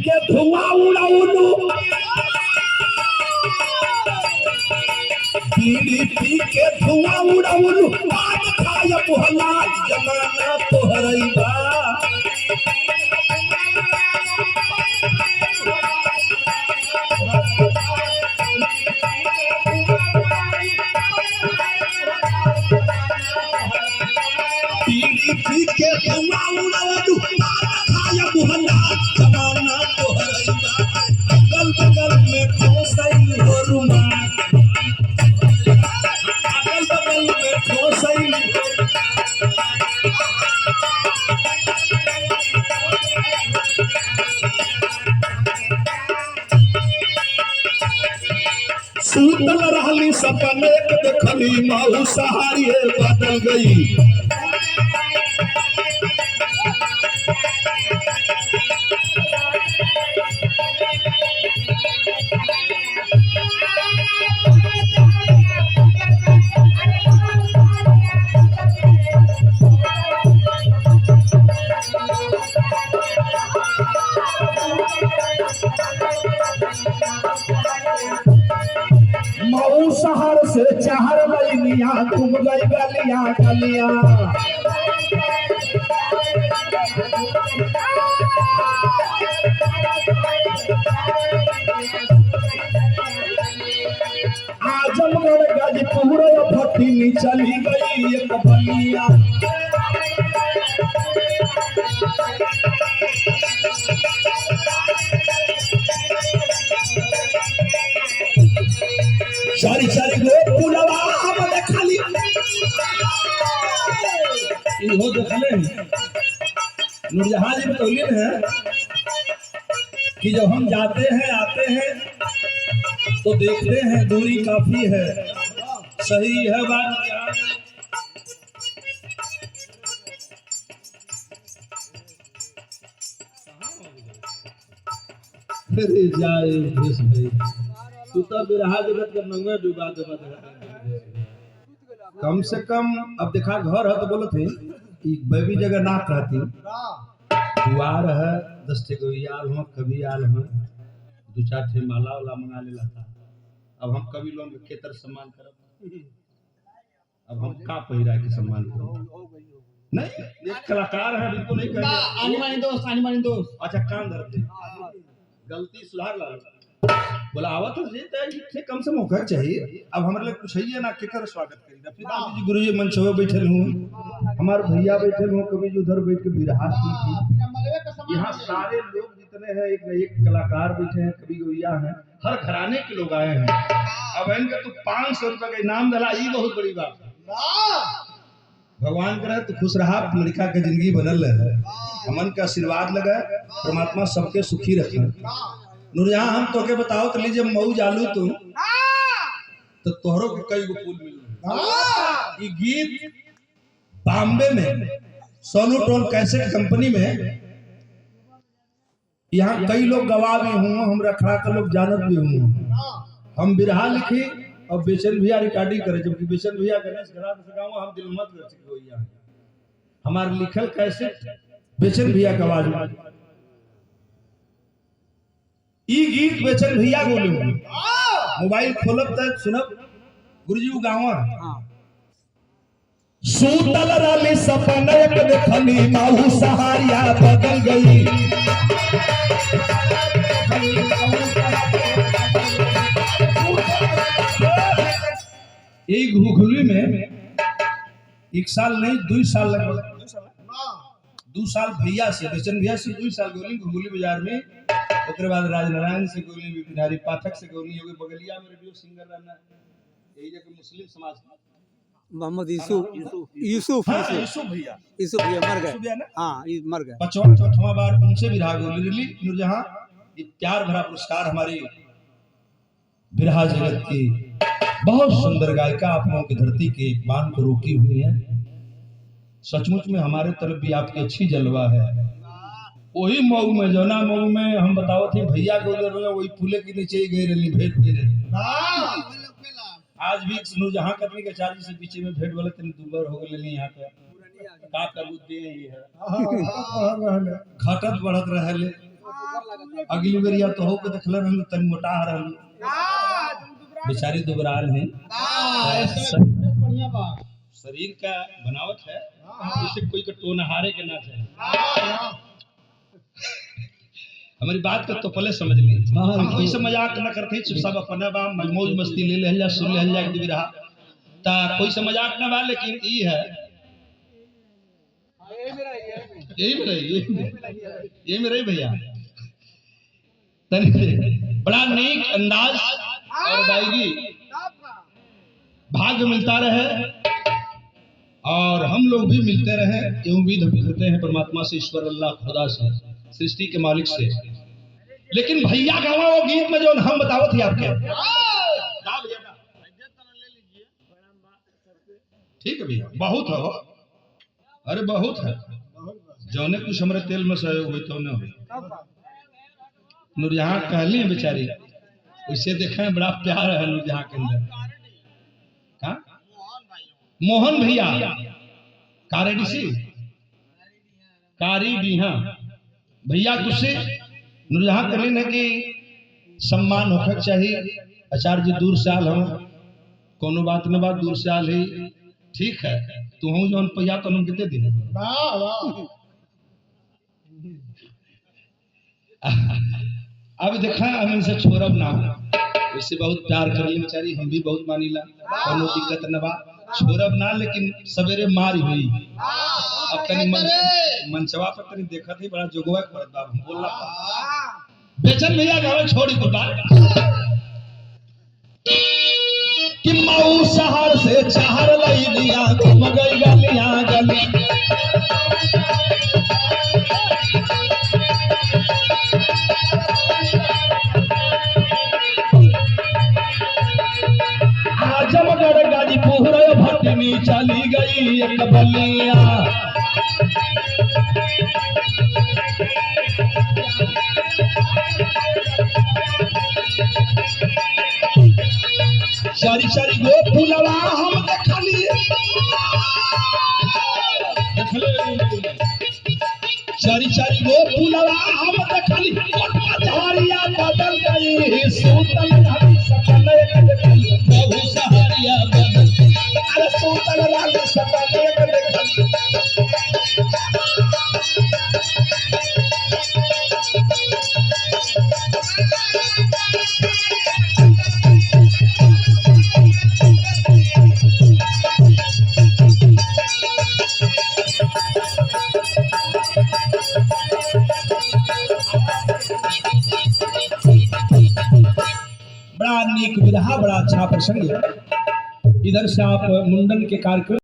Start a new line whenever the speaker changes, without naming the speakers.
के धुआं उड़ाउलू बीड़ी पी के धुआं उड़ाउलू आज खाय मोहला जमाना तोहरैबा बीड़ी के धुआं उड़ाउलू खाय मोहला जमाना तोहरैबा अगल बगल में ठोसई हो रुमाल अगल बगल में ठोसई सूतल रहली सपने के देखली माऊ सहारिए बदल गई मऊ शहर से चाहर बनिया घूम गई गलिया गलिया आजमगढ़ गाजीपुर भट्टी में चली गई एक बलिया सारी सारी गो पुलवा हम देखली इहो देखले नूरजहां जी बतौलिन है कि जब हम जाते हैं आते हैं तो देखते हैं दूरी काफी है सही है बात क्या अरे जाए देश भाई तू तो बिरहा जगत के नंगे डुबा देबा कम से कम अब देखा घर है तो बोलत है कि बेबी जगह ना कहती दुआर है 10 गो याल हम कभी आल हम 2-4 ठे माला वाला मंगा ले लाता अब हम कभी लोग के केतर सम्मान करब अब हम का पहिरा के सम्मान करब नहीं एक कलाकार है बिल्कुल नहीं कहेंगे आनी मानी दोस्त अच्छा कान धरते गलती सुधार ला बोला आवा तो से कम से मौका चाहिए अब हमारे लिए कुछ है ना केकर स्वागत करेंगे फिर जी गुरु जी मंच पे बैठे हूं हमारे भैया बैठे हूं कभी उधर बैठ के बिरहा सुनती यहाँ सारे लोग जितने हैं एक न एक कलाकार बैठे हैं कभी गोइया हैं हर घराने के लोग आए हैं अब इनका तो 500 रुपए का इनाम दिला ये बहुत बड़ी बात है भगवान करे तो खुश रहा लड़का के जिंदगी बनल रहे हमन का आशीर्वाद लगा परमात्मा सबके सुखी रखे नूरजहां हम तोके बताओ तो लीजिए मऊ जालू तुम तो तोहरों के कई गो फूल मिल ये गीत बॉम्बे में सोनू टोन कैसेट कंपनी में यहाँ कई लोग गवाह भी हुए हम रखड़ा के लोग जानत भी हुए हम बिरहा लिखी और बेचन भैया रिकॉर्डिंग करे जबकि बेचन भैया गणेश घरा से गाँव हम दिल मत कर सके हमारे लिखल कैसेट बेचन भैया का आवाज में ई गीत बेचन भैया बोले मोबाइल खोलब तक सुनब गुरुजी गाँव सूतल रली सपने के देखली माऊ सहारिया बदल गई एक घुघुली में 1 साल नहीं 2 साल लगभग 2 साल भैया से बेचन भैया से 2 साल गोली घुघुली बाजार में उसके बाद राजनारायण से गोली बिहारी पाठक से गोली हो गई बगलिया में रेडियो सिंगर रहना यही जगह मुस्लिम समाज
मोहम्मद यूसुफ भैया मर गए हाँ मर गए
54वां बार उनसे बिरहा गोली नूरजहां ये प्यार भरा पुरस्कार हमारी बिरहा जगत की बहुत सुंदर गायिका आप लोगों की धरती के मान को रोकी हुई है सचमुच में हमारे तरफ भी आपकी अच्छी जलवा है वही मऊ में जौना मऊ में हम बतावत थे भैया को वही पुले के नीचे ही गए रही भेंट फिर आज भी नूरजहां करने के चार्ज से पीछे में भेंट वाले तीन दूबर हो गए यहाँ पे का करू दे ये है घटत बढ़त रहले अगली बेरिया तो हो के देखल रहलू तनी मोटा रहलू बेचारी दुबराल है शरीर का बनावट है जिससे कोई का टोन हारे के ना चाहे हमारी बात को तो पहले समझ ली हम कोई से मजाक न करते सब अपना बा मौज मस्ती ले ले सुन ले एक दिन रहा ता कोई से मजाक न बा लेकिन ई है यही में रही भैया बड़ा नेक अंदाज और दायगी भाग्य मिलता रहे और हम लोग भी मिलते रहे ये उम्मीद हम करते हैं परमात्मा से ईश्वर अल्लाह खुदा से सृष्टि के मालिक से। लेकिन भैया गावा वो गीत में जो हम बतावत ही आपके ठीक है भैया बहुत है अरे बहुत है जौने कुछ हमारे तेल में सहयोग हुई तो न हुई नूरजहां कहली बेचारी उसे देखे बड़ा प्यार है नूरजहां के अंदर का मोहन भैया कारेडीसी कारी डीहा भैया तुझसे नूरजहां कहली न कि सम्मान होकर चाहिए आचार्य जी दूर से आल हम कोनो बात न बात दूर से आल ही ठीक है तू हूँ जौन पैया तो हम कितने दिन अब देखा हम इनसे छोड़ब ना इससे बहुत प्यार कर ली बेचारी हम भी बहुत मानीला कोनो दिक्कत न बा छोड़ब ना लेकिन सवेरे मारी हुई अब तनी मंचवा पर तनी देखत ही बड़ा जोगवा करत बा हम बोलला बेचन भैया गावे छोड़ी को बात कि मऊ शहर से चाहर लई दिया मगई गलियां गली आजमगढ़ गाजीपुर भटनी चली गई एक बलिया सारी सारी गो फुलवा हम देखली सारी सारी गो फुलवा हम देखली झाड़िया बदल गई सूतल रानी सकल एक देखली बहु सहारिया बदल अरे सूतल रानी सकल एक देखली बड़ा नीक विधा बड़ा अच्छा प्रसंग है। इधर से आप मुंडन के कार्यक्रम